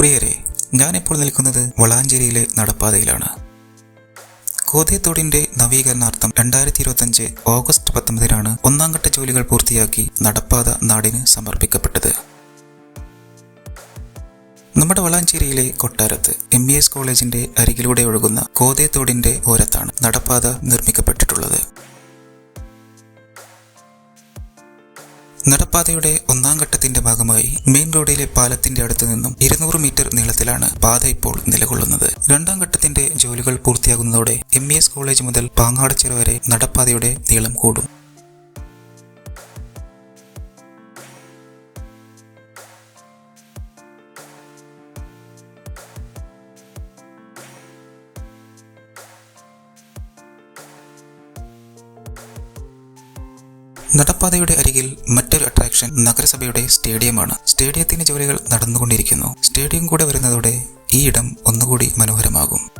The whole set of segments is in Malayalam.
പ്രിയരെ, ഞാനിപ്പോൾ നിൽക്കുന്നത് വളാഞ്ചേരിയിലെ നടപ്പാതയിലാണ്. കോതേത്തോടിന്റെ നവീകരണാർത്ഥം 2025 ഓഗസ്റ്റ് 19 ഒന്നാം ഘട്ട ജോലികൾ പൂർത്തിയാക്കി നടപ്പാത നാടിന് സമർപ്പിക്കപ്പെട്ടത്. നമ്മുടെ വളാഞ്ചേരിയിലെ കൊട്ടാരത്ത് MES കോളേജിന്റെ അരികിലൂടെ ഒഴുകുന്ന കോതേത്തോടിന്റെ ഓരത്താണ് നടപ്പാത നിർമ്മിക്കപ്പെട്ടിട്ടുള്ളത്. നടപ്പാതയുടെ ഒന്നാം ഘട്ടത്തിന്റെ ഭാഗമായി മെയിൻ റോഡിലെ പാലത്തിന്റെ അടുത്തു നിന്നും 200 മീറ്റർ നീളത്തിലാണ് പാത ഇപ്പോൾ നിലകൊള്ളുന്നത്. രണ്ടാം ഘട്ടത്തിന്റെ ജോലികൾ പൂർത്തിയാകുന്നതോടെ MES കോളേജ് മുതൽ പാങ്ങാടച്ചിറ വരെ നടപ്പാതയുടെ നീളം കൂടും. നടപ്പാതയുടെ അരികിൽ മറ്റൊരു അട്രാക്ഷൻ നഗരസഭയുടെ സ്റ്റേഡിയമാണ്. സ്റ്റേഡിയത്തിന്റെ ജോലികൾ നടന്നുകൊണ്ടിരിക്കുന്നു. സ്റ്റേഡിയം കൂടെ വരുന്നതോടെ ഈ ഇടം ഒന്നുകൂടി മനോഹരമാകും.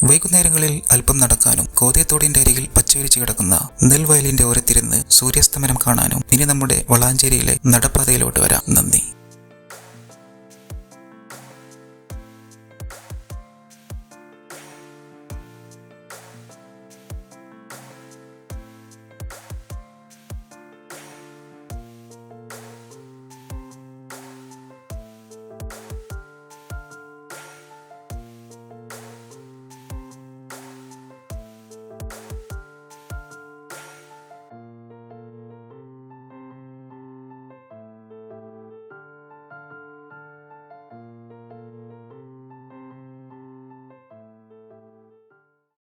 വൈകുന്നേരങ്ങളിൽ അല്പം നടക്കാനും കോതേത്തോടിന്റെ അരികിൽ പച്ചവിരിച്ചു കിടക്കുന്ന നെൽവയലിന്റെ ഓരത്തിരുന്ന് സൂര്യാസ്തമനം കാണാനും ഇനി നമ്മുടെ വളാഞ്ചേരിയിലെ നടപ്പാതയിലോട്ട് വരാം. നന്ദി.